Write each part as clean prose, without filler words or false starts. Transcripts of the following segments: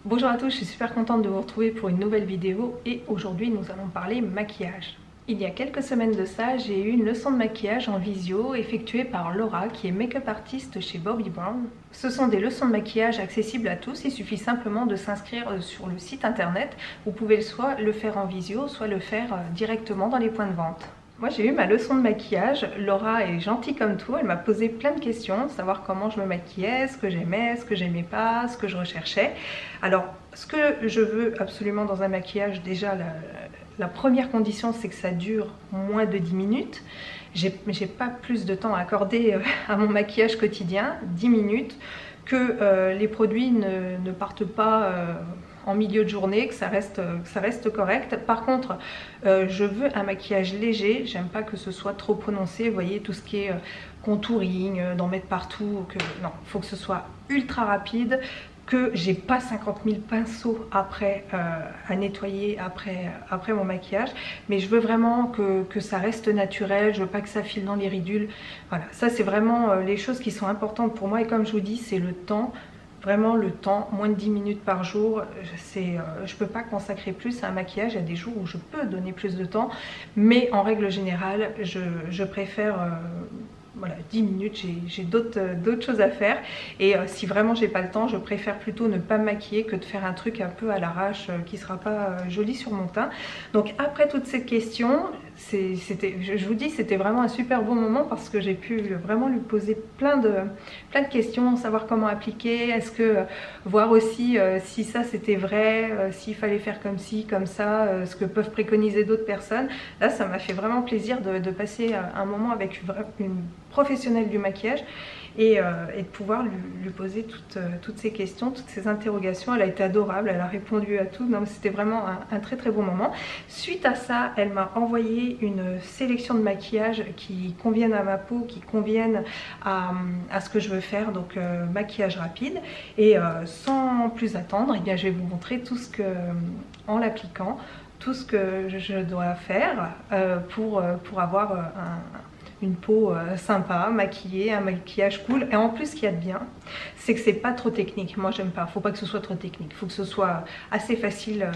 Bonjour à tous, je suis super contente de vous retrouver pour une nouvelle vidéo et aujourd'hui nous allons parler maquillage. Il y a quelques semaines de ça, j'ai eu une leçon de maquillage en visio effectuée par Laura qui est make-up artiste chez Bobbi Brown. Ce sont des leçons de maquillage accessibles à tous, il suffit simplement de s'inscrire sur le site internet. Vous pouvez soit le faire en visio, soit le faire directement dans les points de vente. Moi j'ai eu ma leçon de maquillage, Laura est gentille comme tout, elle m'a posé plein de questions, savoir comment je me maquillais, ce que j'aimais pas, ce que je recherchais. Alors ce que je veux absolument dans un maquillage, déjà la première condition c'est que ça dure moins de 10 minutes. J'ai pas plus de temps à accorder à mon maquillage quotidien, 10 minutes, que les produits ne partent pas en milieu de journée, que ça reste correct. Par contre, je veux un maquillage léger, j'aime pas que ce soit trop prononcé, vous voyez, tout ce qui est contouring, d'en mettre partout, non, il faut que ce soit ultra rapide, que j'ai pas 50 000 pinceaux après à nettoyer après mon maquillage, mais je veux vraiment que ça reste naturel, je veux pas que ça file dans les ridules. Voilà, ça c'est vraiment les choses qui sont importantes pour moi, et comme je vous dis, c'est le temps. Vraiment le temps, moins de 10 minutes par jour, je peux pas consacrer plus à un maquillage. Il y a des jours où je peux donner plus de temps, mais en règle générale, je préfère voilà, 10 minutes, j'ai d'autres choses à faire. Et si vraiment j'ai pas le temps, je préfère plutôt ne pas me maquiller que de faire un truc un peu à l'arrache qui sera pas joli sur mon teint. Donc après toutes ces questions, je vous dis, c'était vraiment un super bon moment parce que j'ai pu vraiment lui poser plein de questions, savoir comment appliquer, est-ce que voir aussi si ça c'était vrai, s'il fallait faire comme ci, comme ça, ce que peuvent préconiser d'autres personnes. Là ça m'a fait vraiment plaisir de passer un moment avec une professionnelle du maquillage et de pouvoir lui poser toutes ces questions, toutes ces interrogations. Elle a été adorable, elle a répondu à tout. C'était vraiment un très très bon moment. Suite à ça, elle m'a envoyé une sélection de maquillage qui conviennent à ma peau, qui conviennent à ce que je veux faire, donc maquillage rapide. Et sans plus attendre, eh bien, je vais vous montrer tout ce que, en l'appliquant, tout ce que je dois faire pour avoir une peau sympa, maquillée, un maquillage cool. Et en plus, ce qu'il y a de bien, c'est que c'est pas trop technique. Moi j'aime pas, faut pas que ce soit trop technique, il faut que ce soit assez facile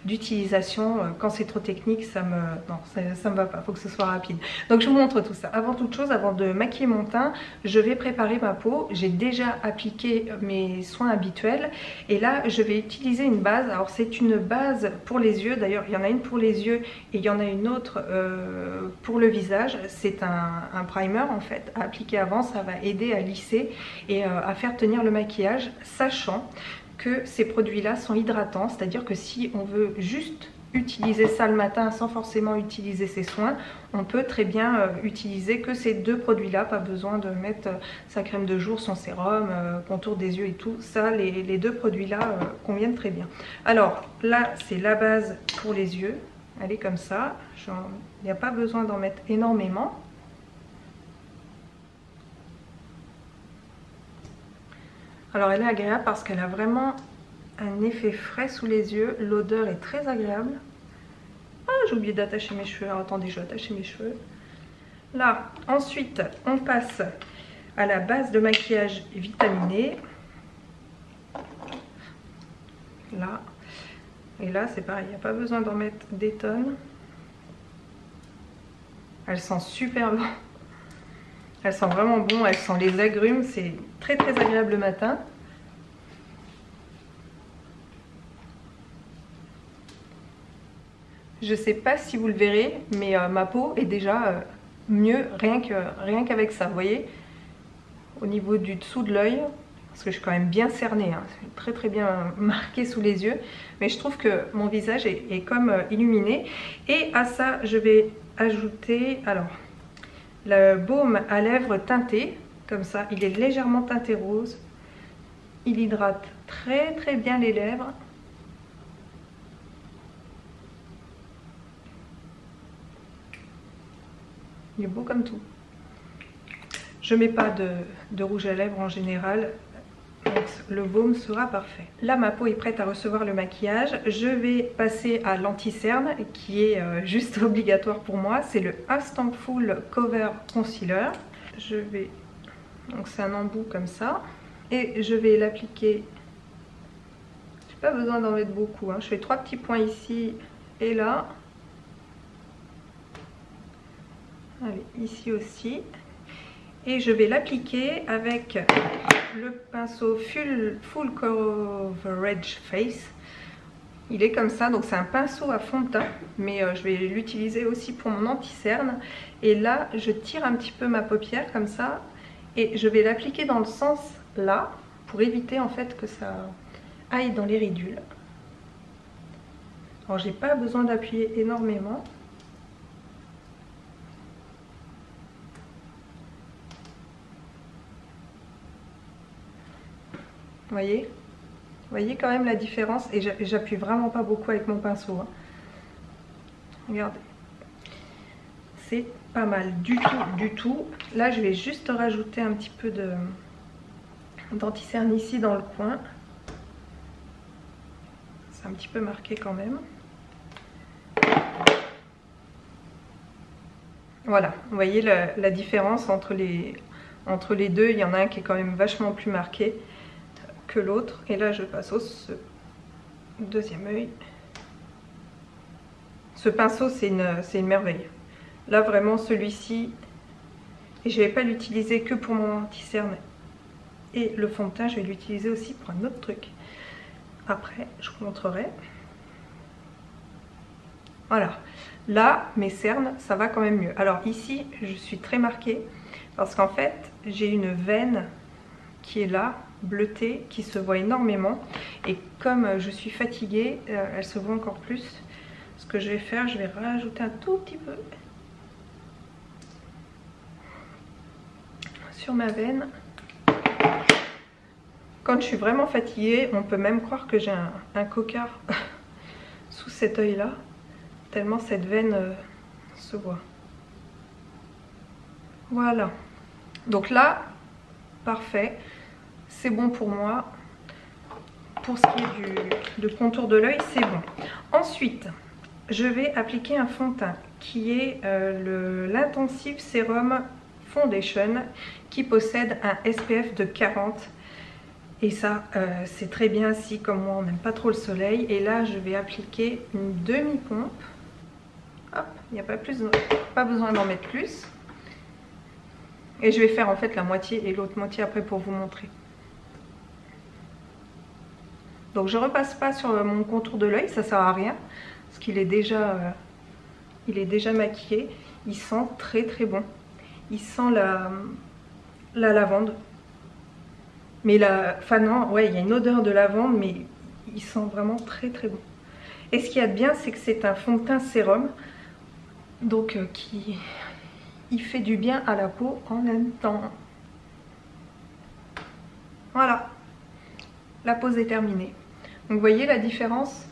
d'utilisation. Quand c'est trop technique, non, ça me va pas, faut que ce soit rapide. Donc je vous montre tout ça. Avant toute chose, avant de maquiller mon teint, je vais préparer ma peau. J'ai déjà appliqué mes soins habituels et là je vais utiliser une base. Alors c'est une base pour les yeux, d'ailleurs il y en a une pour les yeux et il y en a une autre pour le visage. C'est un primer en fait à appliquer avant, ça va aider à lisser et à faire tenir le maquillage, sachant que ces produits là sont hydratants, c'est à dire que si on veut juste utiliser ça le matin sans forcément utiliser ses soins, on peut très bien utiliser que ces deux produits là, pas besoin de mettre sa crème de jour, son sérum, contour des yeux et tout ça. Les deux produits là conviennent très bien. Alors là c'est la base pour les yeux, elle est comme ça, il n'y a pas besoin d'en mettre énormément. Alors elle est agréable parce qu'elle a vraiment un effet frais sous les yeux. L'odeur est très agréable. Ah, j'ai oublié d'attacher mes cheveux. Alors, attendez, je vais attacher mes cheveux. Là, ensuite, on passe à la base de maquillage vitaminée. Là. Et là, c'est pareil, il n'y a pas besoin d'en mettre des tonnes. Elle sent super bon. Elle sent vraiment bon, elle sent les agrumes, c'est très très agréable le matin. Je sais pas si vous le verrez, mais ma peau est déjà mieux rien qu'avec ça, vous voyez. Au niveau du dessous de l'œil, parce que je suis quand même bien cernée, hein, c'est très très bien marqué sous les yeux, mais je trouve que mon visage est comme illuminé. Et à ça, je vais ajouter, alors, le baume à lèvres teinté, comme ça, il est légèrement teinté rose. Il hydrate très très bien les lèvres. Il est beau comme tout. Je mets pas de rouge à lèvres en général, donc le baume sera parfait. Là ma peau est prête à recevoir le maquillage. Je vais passer à l'anti-cerne qui est juste obligatoire pour moi. C'est le Instant Full Cover Concealer. Donc c'est un embout comme ça. Et je vais l'appliquer. Je sais pas besoin d'en mettre beaucoup, hein. Je fais 3 petits points ici et là. Allez, ici aussi. Et je vais l'appliquer avec le pinceau Full Coverage Face. Il est comme ça, donc c'est un pinceau à fond de teint, mais je vais l'utiliser aussi pour mon anti-cerne. Et là, je tire un petit peu ma paupière comme ça, et je vais l'appliquer dans le sens là, pour éviter en fait que ça aille dans les ridules. Alors j'ai pas besoin d'appuyer énormément. Vous voyez quand même la différence, et j'appuie vraiment pas beaucoup avec mon pinceau, hein. Regardez, c'est pas mal du tout. Là je vais juste rajouter un petit peu d'anti-cerne ici dans le coin. C'est un petit peu marqué quand même. Voilà, vous voyez la différence entre les deux. Il y en a un qui est quand même vachement plus marqué que l'autre. Et là je passe au deuxième œil. Ce pinceau c'est une merveille. Là vraiment celui-ci, et je ne vais pas l'utiliser que pour mon anti-cerne et le fond de teint, je vais l'utiliser aussi pour un autre truc. Après je vous montrerai. Voilà, là mes cernes ça va quand même mieux. Alors ici je suis très marquée parce qu'en fait j'ai une veine qui est là, bleutée, qui se voit énormément, et comme je suis fatiguée, elle se voit encore plus. Ce que je vais faire, je vais rajouter un tout petit peu sur ma veine. Quand je suis vraiment fatiguée, on peut même croire que j'ai un cocard sous cet œil là, tellement cette veine se voit. Voilà, donc là parfait, c'est bon pour moi. Pour ce qui est de contour de l'œil, c'est bon. Ensuite je vais appliquer un fond de teint qui est l'Intensive Serum Foundation, qui possède un SPF de 40. Et ça c'est très bien si comme moi on n'aime pas trop le soleil. Et là je vais appliquer une demi-pompe. Hop, il n'y a pas besoin d'en mettre plus. Et je vais faire en fait la moitié et l'autre moitié après pour vous montrer. Donc je repasse pas sur mon contour de l'œil, ça sert à rien. Parce qu'il est déjà maquillé. Il sent très bon. Il sent la lavande. Mais enfin non, ouais, il y a une odeur de lavande, mais il sent vraiment très bon. Et ce qu'il y a de bien, c'est que c'est un fond de teint sérum. Donc il fait du bien à la peau en même temps. Voilà. La pose est terminée. Donc vous voyez la différence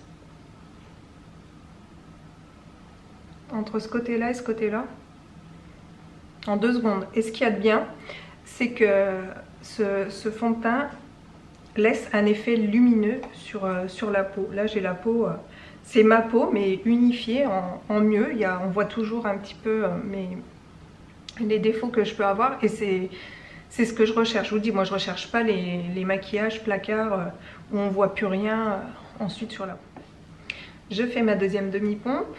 entre ce côté-là et ce côté-là en 2 secondes. Et ce qu'il y a de bien, c'est que ce fond de teint laisse un effet lumineux sur la peau. Là j'ai la peau, c'est ma peau mais unifiée en mieux. On voit toujours un petit peu les défauts que je peux avoir, et c'est ce que je recherche. Je vous dis, moi je recherche pas les maquillages placards où on voit plus rien ensuite sur la peau. Je fais ma deuxième demi-pompe.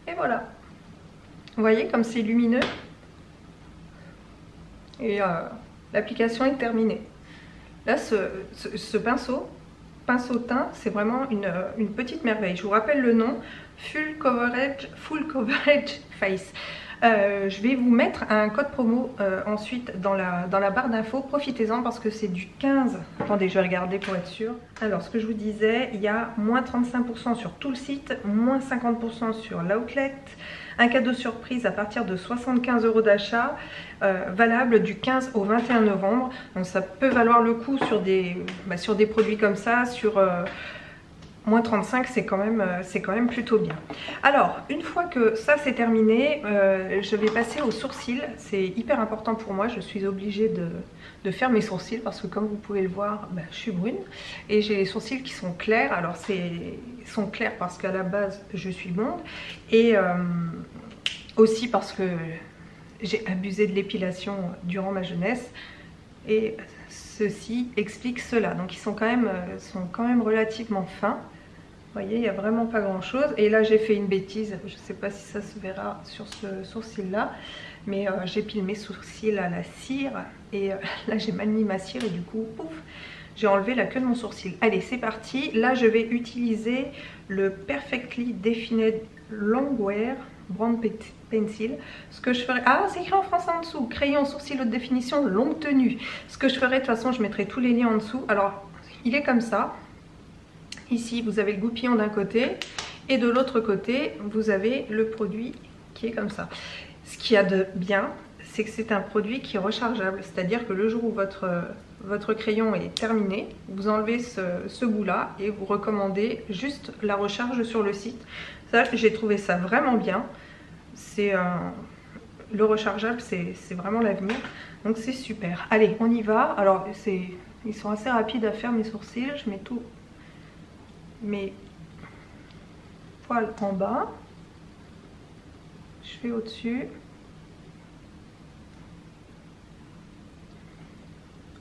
Et voilà. Vous voyez comme c'est lumineux. Et l'application est terminée. Là, ce pinceau teint, c'est vraiment une petite merveille. Je vous rappelle le nom, Full Coverage Face. Je vais vous mettre un code promo ensuite dans la barre d'infos. Profitez-en parce que c'est du 15. Attendez, je vais regarder pour être sûre. Alors, ce que je vous disais, il y a moins 35% sur tout le site, moins 50% sur l'outlet. Un cadeau surprise à partir de 75 € d'achat, valable du 15 au 21 novembre. Donc ça peut valoir le coup sur des produits comme ça, sur Moins 35, c'est quand même plutôt bien. Alors, une fois que ça c'est terminé, je vais passer aux sourcils. C'est hyper important pour moi, je suis obligée de faire mes sourcils parce que comme vous pouvez le voir, ben, je suis brune et j'ai les sourcils qui sont clairs. Alors ils sont clairs parce qu'à la base je suis blonde et aussi parce que j'ai abusé de l'épilation durant ma jeunesse et ceci explique cela. Donc ils sont quand même relativement fins. Vous voyez, il n'y a vraiment pas grand chose. Et là j'ai fait une bêtise, je ne sais pas si ça se verra sur ce sourcil là, mais j'épile mes sourcils à la cire et là j'ai mal mis ma cire et du coup pouf, j'ai enlevé la queue de mon sourcil. Allez, c'est parti. Là je vais utiliser le Perfectly Defined Longwear Brown Pencil. Ce que je ferai, ah c'est écrit en français en dessous, crayon sourcil haute définition longue tenue. Ce que je ferai, de toute façon je mettrai tous les liens en dessous. Alors il est comme ça. Ici, vous avez le goupillon d'un côté et de l'autre côté, vous avez le produit qui est comme ça. Ce qu'il y a de bien, c'est que c'est un produit qui est rechargeable. C'est-à-dire que le jour où votre crayon est terminé, vous enlevez ce bout-là et vous recommandez juste la recharge sur le site. Ça, j'ai trouvé ça vraiment bien. Le rechargeable, c'est vraiment l'avenir. Donc c'est super. Allez, on y va. Alors, ils sont assez rapides à faire mes sourcils. Je mets tout... mes poils en bas, je fais au-dessus,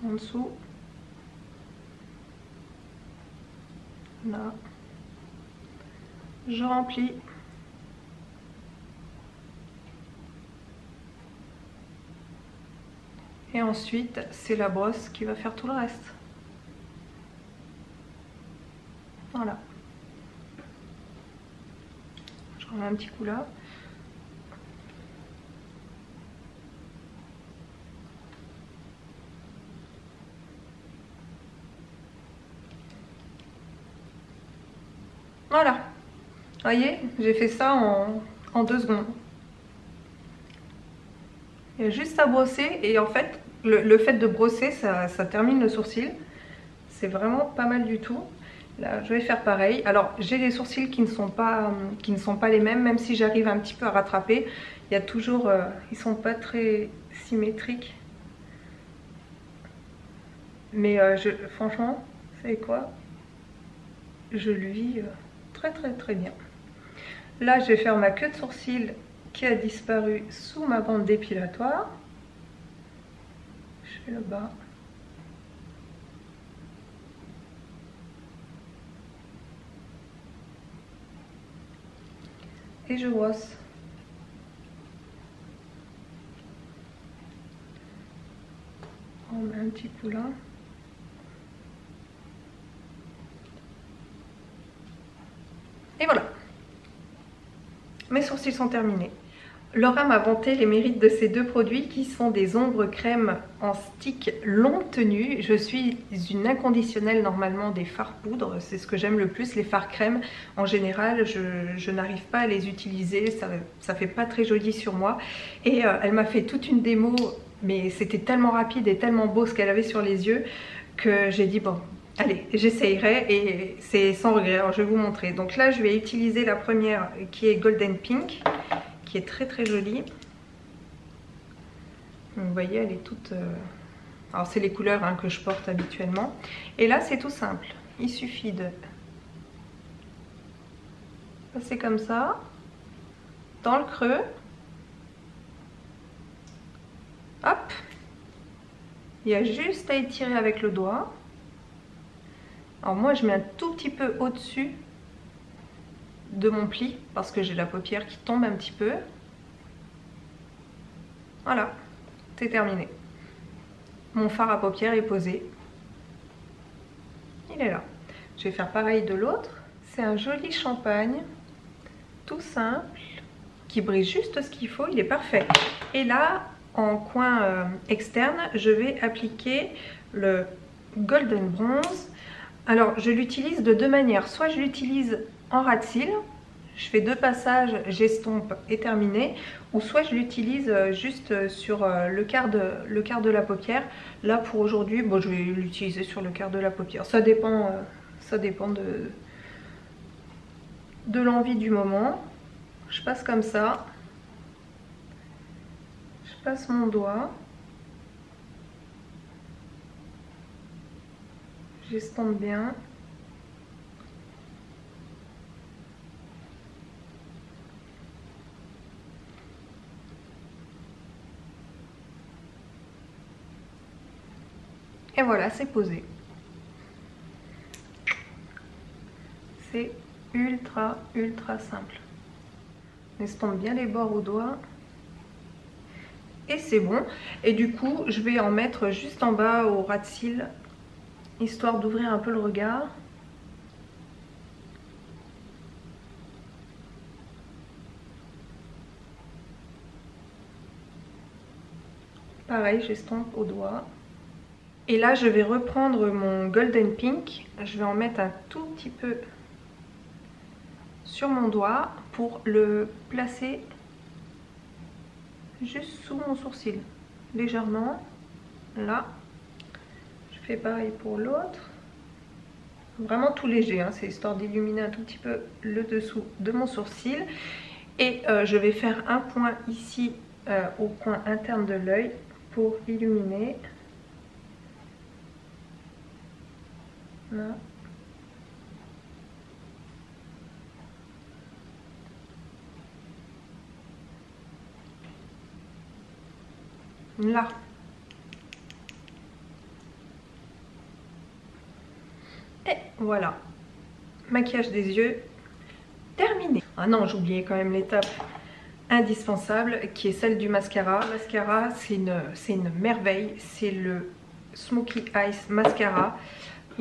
en dessous, là, je remplis, et ensuite c'est la brosse qui va faire tout le reste. Voilà. J'en mets un petit coup là. Voilà. Vous voyez, j'ai fait ça en 2 secondes. Il y a juste à brosser et en fait, le fait de brosser, ça termine le sourcil. C'est vraiment pas mal du tout. Là, je vais faire pareil. Alors, j'ai des sourcils qui ne sont pas les mêmes, même si j'arrive un petit peu à rattraper. Il y a toujours... ils sont pas très symétriques. Mais franchement, vous savez quoi? Je le vis très très très bien. Là, je vais faire ma queue de sourcil qui a disparu sous ma bande dépilatoire. Je fais le bas. Et je brosse. On met un petit coup là. Et voilà. Mes sourcils sont terminés. Laura m'a vanté les mérites de ces 2 produits qui sont des ombres crème en stick longue tenue. Je suis une inconditionnelle normalement des fards poudre, c'est ce que j'aime le plus. Les fards crème en général, je n'arrive pas à les utiliser, ça fait pas très joli sur moi. Et elle m'a fait toute une démo, mais c'était tellement rapide et tellement beau ce qu'elle avait sur les yeux que j'ai dit bon, allez, j'essayerai et c'est sans regret. Alors je vais vous montrer. Donc là, je vais utiliser la première qui est Golden Pink, qui est très très jolie. Vous voyez, elle est toute... Alors c'est les couleurs hein, que je porte habituellement. Et là, c'est tout simple. Il suffit de passer comme ça, dans le creux. Hop. Il y a juste à étirer avec le doigt. Alors moi, je mets un tout petit peu au-dessus de mon pli parce que j'ai la paupière qui tombe un petit peu. Voilà, c'est terminé. Mon fard à paupières est posé. Il est là. Je vais faire pareil de l'autre. C'est un joli champagne, tout simple, qui brille juste ce qu'il faut, il est parfait. Et là, en coin externe, je vais appliquer le Golden Bronze. Alors, je l'utilise de 2 manières. Soit je l'utilise en ras de cils, je fais 2 passages, j'estompe et terminé. Ou soit je l'utilise juste sur le quart de la paupière. Là, pour aujourd'hui, bon, je vais l'utiliser sur le quart de la paupière. Ça dépend de l'envie du moment. Je passe comme ça. Je passe mon doigt. J'estompe bien. Et voilà, c'est posé. C'est ultra simple. On estompe bien les bords au doigt. Et c'est bon. Et du coup, je vais en mettre juste en bas au ras de cils, histoire d'ouvrir un peu le regard. Pareil, j'estompe au doigt. Et là, je vais reprendre mon Golden Pink. Je vais en mettre un tout petit peu sur mon doigt pour le placer juste sous mon sourcil. Légèrement. Là. Je fais pareil pour l'autre. Vraiment tout léger, hein, c'est histoire d'illuminer un tout petit peu le dessous de mon sourcil. Et je vais faire un point ici au coin interne de l'œil pour illuminer. Là. Là. Et voilà. Maquillage des yeux terminé. Ah non, j'oubliais quand même l'étape indispensable qui est celle du mascara. Le mascara, c'est une merveille. C'est le Smokey Eyes Mascara.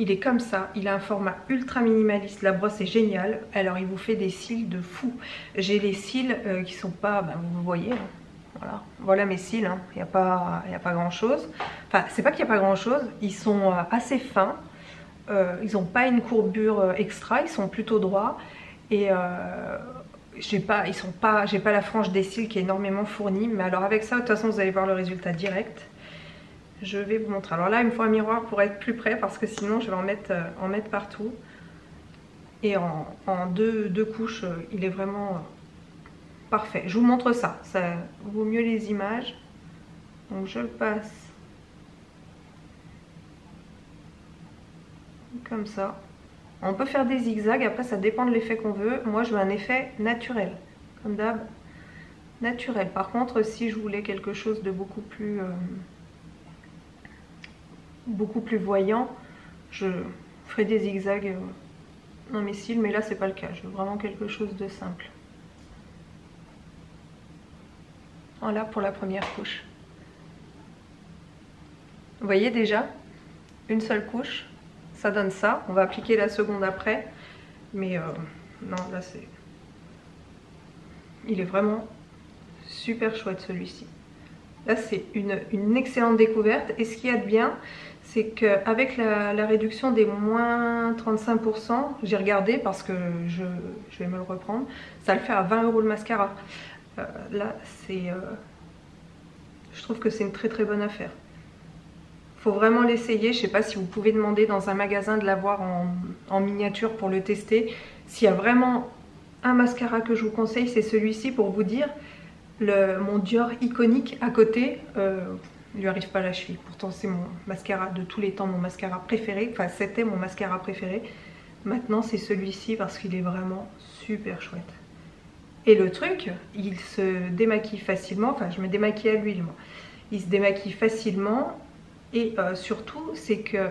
Il est comme ça, il a un format ultra minimaliste, la brosse est géniale, alors il vous fait des cils de fou. J'ai les cils qui sont pas, ben, vous voyez, hein. Voilà mes cils, hein. Il n'y a pas grand chose. Enfin, c'est pas qu'il n'y a pas grand chose, ils sont assez fins, ils n'ont pas une courbure extra, ils sont plutôt droits. Et j'ai pas la frange des cils qui est énormément fournie, mais alors avec ça, de toute façon, vous allez voir le résultat direct. Je vais vous montrer. Alors là, il me faut un miroir pour être plus près parce que sinon, je vais en mettre partout. Et en deux couches, il est vraiment parfait. Je vous montre ça. Ça vaut mieux les images. Donc je le passe comme ça. On peut faire des zigzags. Après, ça dépend de l'effet qu'on veut. Moi, je veux un effet naturel. Comme d'hab, naturel. Par contre, si je voulais quelque chose de beaucoup plus voyant, je ferai des zigzags dans mes cils, mais là c'est pas le cas, je veux vraiment quelque chose de simple. Voilà pour la première couche. Vous voyez déjà, une seule couche, ça donne ça. On va appliquer la seconde après, mais non, là c'est... Il est vraiment super chouette celui-ci. Là c'est une excellente découverte, et ce qu'il y a de bien, c'est qu'avec la réduction des moins 35%, j'ai regardé parce que je vais me le reprendre, ça le fait à 20 € le mascara. Là, je trouve que c'est une très bonne affaire. Faut vraiment l'essayer. Je sais pas si vous pouvez demander dans un magasin de l'avoir en miniature pour le tester. S'il y a vraiment un mascara que je vous conseille, c'est celui-ci pour vous dire. Mon Dior iconique à côté, il lui arrive pas à la cheville. Pourtant c'est mon mascara de tous les temps, mon mascara préféré. Enfin c'était mon mascara préféré. Maintenant c'est celui-ci parce qu'il est vraiment super chouette. Et le truc, il se démaquille facilement. Enfin je me démaquille à l'huile moi. Il se démaquille facilement. Et surtout c'est que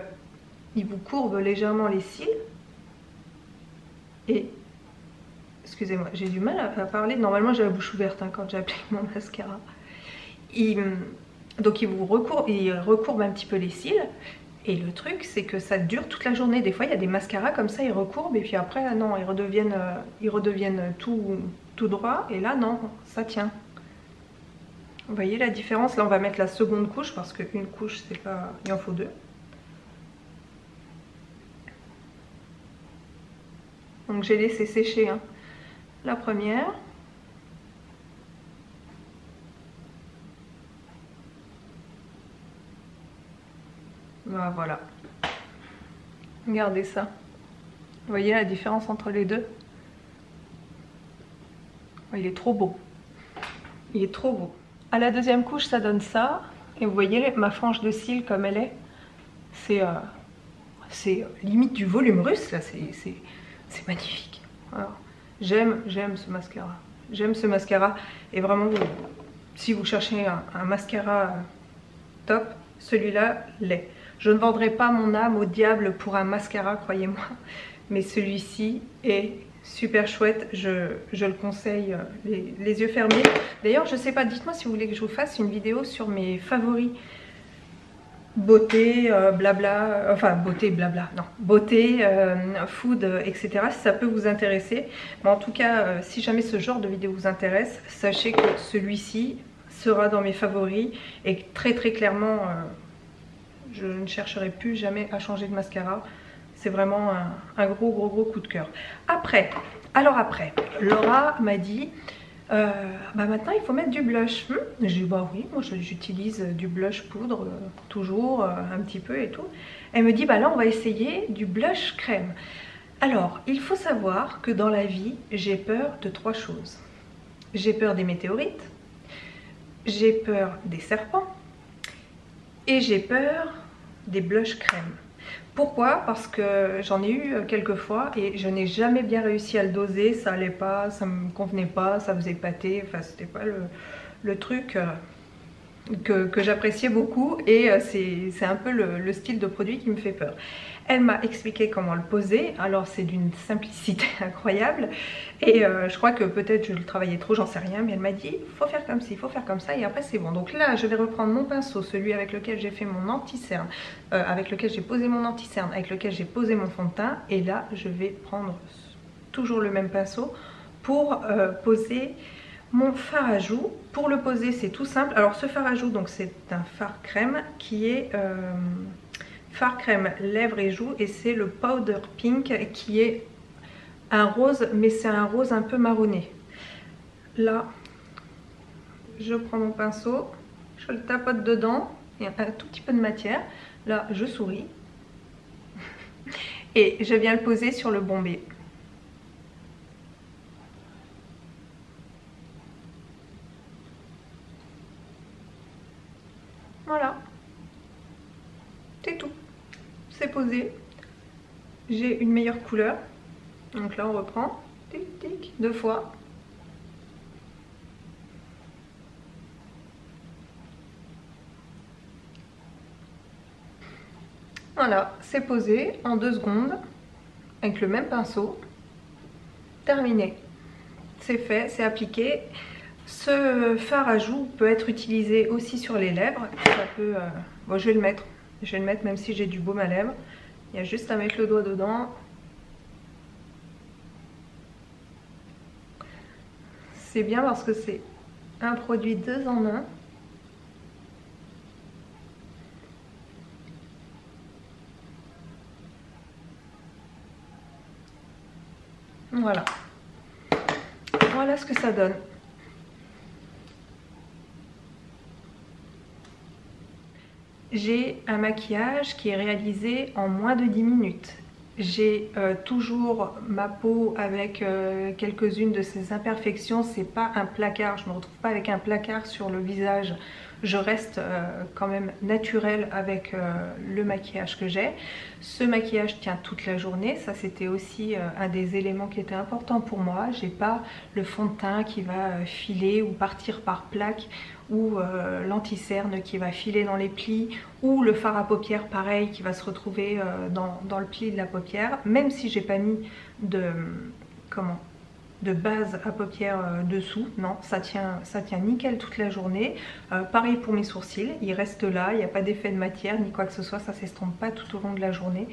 il vous courbe légèrement les cils. Et excusez-moi, j'ai du mal à parler. Normalement j'ai la bouche ouverte hein, quand j'applique mon mascara. Donc il recourbe un petit peu les cils. Et le truc c'est que ça dure toute la journée. Des fois il y a des mascaras comme ça, ils recourbent et puis après non, ils redeviennent tout droit. Et là non, ça tient. Vous voyez la différence? Là on va mettre la seconde couche parce qu'une couche c'est pas... il en faut deux. Donc j'ai laissé sécher hein, la première. Voilà. Regardez ça. Vous voyez la différence entre les deux? Il est trop beau. Il est trop beau. À la deuxième couche, ça donne ça. Et vous voyez ma frange de cils comme elle est. C'est limite du volume russe là. C'est magnifique. J'aime ce mascara. J'aime ce mascara. Et vraiment, si vous cherchez un mascara top, celui-là l'est. Je ne vendrai pas mon âme au diable pour un mascara, croyez-moi. Mais celui-ci est super chouette. Je le conseille les yeux fermés. D'ailleurs, je sais pas, dites-moi si vous voulez que je vous fasse une vidéo sur mes favoris. Beauté, blabla, enfin beauté, blabla, non, beauté, food, etc. Si ça peut vous intéresser. Mais en tout cas, si jamais ce genre de vidéo vous intéresse, sachez que celui-ci sera dans mes favoris. Et très clairement, je ne chercherai plus jamais à changer de mascara. C'est vraiment un gros coup de cœur. Après, Laura m'a dit... bah maintenant il faut mettre du blush. J'ai dit bah oui, moi j'utilise du blush poudre toujours un petit peu et tout. Elle me dit bah là on va essayer du blush crème. Alors il faut savoir que dans la vie j'ai peur de 3 choses. J'ai peur des météorites, j'ai peur des serpents et j'ai peur des blush crème. Pourquoi? Parce que j'en ai eu quelques fois et je n'ai jamais bien réussi à le doser, ça allait pas, ça me convenait pas, ça faisait pâter, enfin c'était pas le truc que j'appréciais beaucoup et c'est un peu le style de produit qui me fait peur. Elle m'a expliqué comment le poser, alors c'est d'une simplicité incroyable et je crois que peut-être je le travaillais trop, j'en sais rien, mais elle m'a dit faut faire comme ci, faut faire comme ça et après c'est bon. Donc là je vais reprendre mon pinceau, celui avec lequel j'ai fait mon anti-cerne, avec lequel j'ai posé mon anti-cerne, avec lequel j'ai posé mon fond de teint et là je vais prendre toujours le même pinceau pour poser mon fard à joues. Pour le poser c'est tout simple. Alors ce fard à joues donc c'est un fard crème qui est fard crème lèvres et joues et c'est le Powder Pink qui est un rose mais c'est un rose un peu marronné. Là je prends mon pinceau, je le tapote dedans, il y a un tout petit peu de matière, là je souris et je viens le poser sur le bombé. Voilà, c'est tout, c'est posé. J'ai une meilleure couleur, donc là on reprend, tic tic, 2 fois. Voilà, c'est posé en 2 secondes avec le même pinceau. Terminé, c'est fait, c'est appliqué. Ce fard à joues peut être utilisé aussi sur les lèvres. Ça peut, bon, je vais le mettre même si j'ai du baume à lèvres. Il y a juste à mettre le doigt dedans. C'est bien parce que c'est un produit 2 en 1. Voilà. Voilà ce que ça donne. J'ai un maquillage qui est réalisé en moins de 10 minutes. J'ai toujours ma peau avec quelques-unes de ces imperfections. C'est pas un placard, je me retrouve pas avec un placard sur le visage. Je reste quand même naturelle avec le maquillage que j'ai. Ce maquillage tient toute la journée, ça c'était aussi un des éléments qui était important pour moi. J'ai pas le fond de teint qui va filer ou partir par plaque, ou l'anti-cerne qui va filer dans les plis, ou le fard à paupières pareil qui va se retrouver dans le pli de la paupière. Même si j'ai pas mis de base à paupières dessous, non, ça tient nickel toute la journée. Pareil pour mes sourcils, ils restent là, il n'y a pas d'effet de matière ni quoi que ce soit, ça s'estompe pas tout au long de la journée.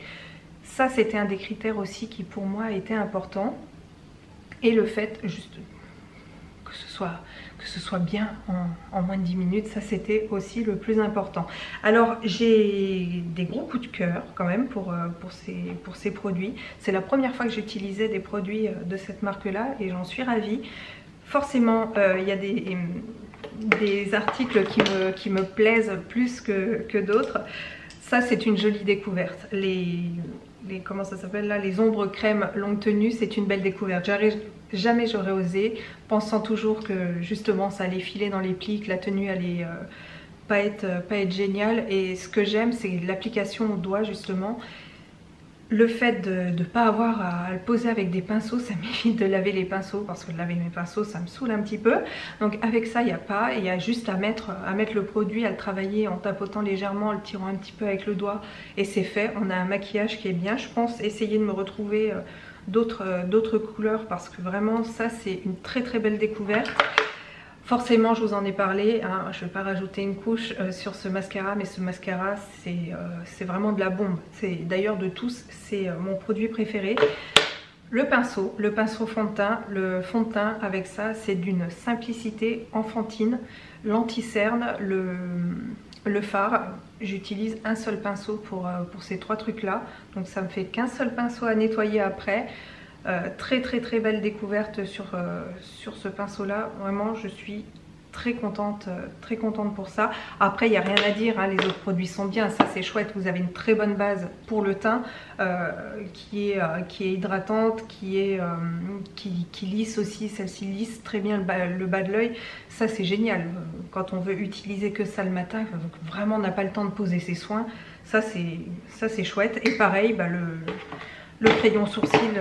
Ça c'était un des critères aussi qui pour moi était important. Et le fait juste que ce soit bien en moins de 10 minutes, ça c'était aussi le plus important. Alors j'ai des gros coups de cœur quand même pour ces produits. C'est la première fois que j'utilisais des produits de cette marque là et j'en suis ravie. Forcément il y a des articles qui me plaisent plus que d'autres. Ça c'est une jolie découverte. comment ça s'appelle là, les ombres crème longue tenue, c'est une belle découverte. Jamais j'aurais osé, pensant toujours que justement ça allait filer dans les plis, que la tenue allait pas être géniale. Et ce que j'aime, c'est l'application au doigt justement. Le fait de ne pas avoir à le poser avec des pinceaux, ça m'évite de laver les pinceaux, parce que de laver mes pinceaux ça me saoule un petit peu. Donc avec ça il n'y a pas, il y a juste à mettre le produit, à le travailler en tapotant légèrement, en le tirant un petit peu avec le doigt, et c'est fait. On a un maquillage qui est bien. Je pense essayer de me retrouver d'autres couleurs, parce que vraiment ça c'est une très très belle découverte. Forcément, je vous en ai parlé, hein, je ne vais pas rajouter une couche sur ce mascara, mais ce mascara, c'est vraiment de la bombe. D'ailleurs, de tous, c'est mon produit préféré. Le pinceau fond de teint, le fond de teint avec ça, c'est d'une simplicité enfantine. L'anti-cerne, le fard, j'utilise un seul pinceau pour ces trois trucs-là. Donc ça me fait qu'un seul pinceau à nettoyer après. Très belle découverte sur ce pinceau là, vraiment je suis très contente pour ça. Après il n'y a rien à dire, hein, les autres produits sont bien, ça c'est chouette. Vous avez une très bonne base pour le teint qui est hydratante, qui lisse aussi. Celle-ci lisse très bien le bas de l'œil, ça c'est génial quand on veut utiliser que ça le matin, vraiment on n'a pas le temps de poser ses soins, ça c'est chouette. Et pareil, bah, le crayon sourcil,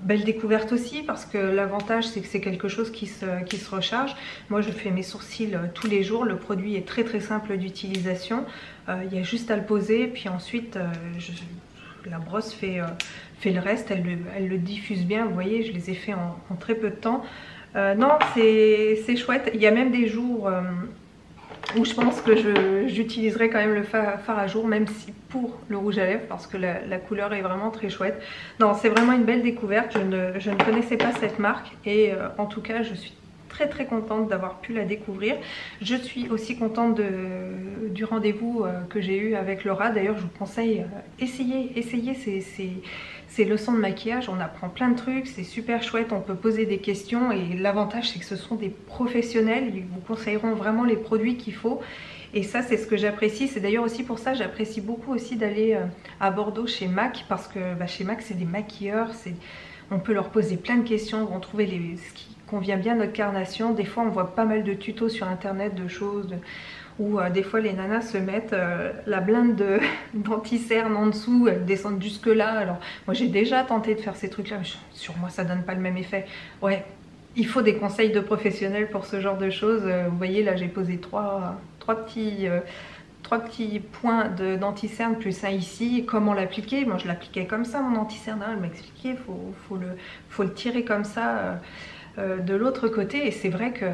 belle découverte aussi, parce que l'avantage c'est que c'est quelque chose qui se recharge. Moi je fais mes sourcils tous les jours, le produit est très simple d'utilisation. Il y a juste à le poser, puis ensuite la brosse fait le reste, elle le diffuse bien. Vous voyez, je les ai fait en très peu de temps. Non, c'est chouette. Il y a même des jours où je pense que j'utiliserai quand même le fard à jour, même si pour le rouge à lèvres, parce que la couleur est vraiment très chouette. Non, c'est vraiment une belle découverte. Je ne connaissais pas cette marque, et en tout cas je suis très contente d'avoir pu la découvrir. Je suis aussi contente du rendez-vous que j'ai eu avec Laura. D'ailleurs je vous conseille, essayez ces leçons de maquillage, on apprend plein de trucs, c'est super chouette, on peut poser des questions, et l'avantage c'est que ce sont des professionnels, ils vous conseilleront vraiment les produits qu'il faut. Et ça c'est ce que j'apprécie. C'est d'ailleurs aussi pour ça que j'apprécie beaucoup aussi d'aller à Bordeaux chez MAC, parce que chez MAC c'est des maquilleurs, on peut leur poser plein de questions, ils vont trouver ce qui convient bien à notre carnation. Des fois on voit pas mal de tutos sur internet de choses où des fois les nanas se mettent la blinde d'anti-cerne en dessous, elles descendent jusque là. Alors moi j'ai déjà tenté de faire ces trucs là, mais sur moi ça donne pas le même effet. Ouais, il faut des conseils de professionnels pour ce genre de choses. Vous voyez là j'ai posé trois petits points d'anti-cerne plus un ici. Comment l'appliquer? Moi je l'appliquais comme ça mon anti-cerne, hein, elle m'a expliqué, faut le tirer comme ça de l'autre côté. Et c'est vrai que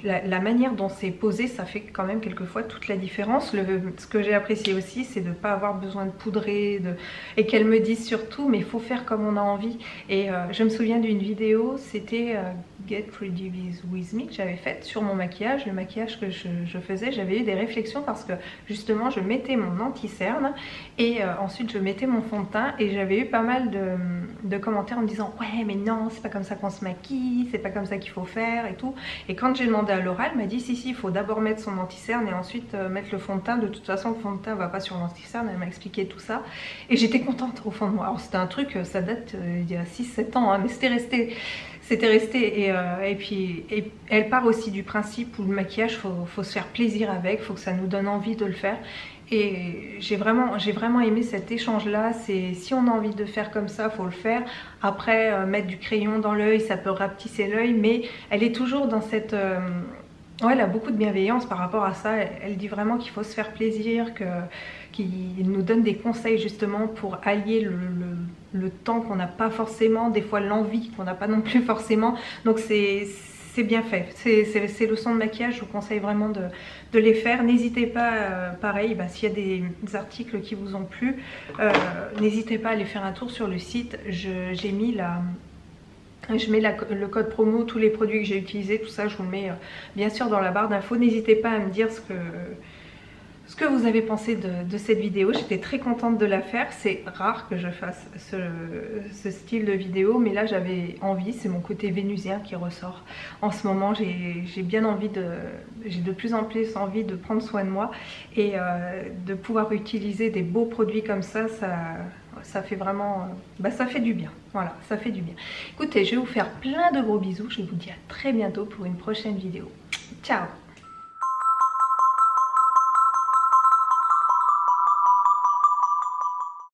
la manière dont c'est posé, ça fait quand même quelquefois toute la différence. Ce que j'ai apprécié aussi, c'est de ne pas avoir besoin de poudrer, et qu'elle me dise surtout mais il faut faire comme on a envie. Et je me souviens d'une vidéo, c'était Get Ready With Me, que j'avais faite sur mon maquillage, le maquillage que je faisais. J'avais eu des réflexions parce que justement je mettais mon anti-cerne et ensuite je mettais mon fond de teint, et j'avais eu pas mal de commentaires en me disant ouais mais non, c'est pas comme ça qu'on se maquille, c'est pas comme ça qu'il faut faire et tout. Et quand j'ai demandé à Laura, elle m'a dit si il faut d'abord mettre son anti-cerne et ensuite mettre le fond de teint. De toute façon le fond de teint va pas sur l'anti-cerne. Elle m'a expliqué tout ça et j'étais contente au fond de moi. Alors c'était un truc, ça date il y a 6-7 ans, hein, mais c'était resté. Et puis elle part aussi du principe où le maquillage, faut se faire plaisir avec, faut que ça nous donne envie de le faire. Et j'ai vraiment aimé cet échange là. C'est si on a envie de faire comme ça, faut le faire. Après mettre du crayon dans l'œil, ça peut rapetisser l'œil, mais elle est toujours dans cette ouais, elle a beaucoup de bienveillance par rapport à ça. Elle dit vraiment qu'il faut se faire plaisir, qu'il nous donne des conseils justement pour allier le temps qu'on n'a pas forcément, des fois l'envie qu'on n'a pas non plus forcément. Donc c'est bien fait. Ces leçons de maquillage, je vous conseille vraiment de les faire. N'hésitez pas, pareil, s'il y a des articles qui vous ont plu, n'hésitez pas à aller faire un tour sur le site. J'ai mis je mets le code promo, tous les produits que j'ai utilisés, tout ça je vous le mets bien sûr dans la barre d'infos. N'hésitez pas à me dire ce que vous avez pensé de cette vidéo. J'étais très contente de la faire. C'est rare que je fasse ce style de vidéo, mais là j'avais envie, c'est mon côté vénusien qui ressort. En ce moment j'ai bien envie j'ai de plus en plus envie de prendre soin de moi, et de pouvoir utiliser des beaux produits comme ça, quoi. Ça fait vraiment, ça fait du bien. Voilà, ça fait du bien. Écoutez, je vais vous faire plein de gros bisous. Je vous dis à très bientôt pour une prochaine vidéo. Ciao!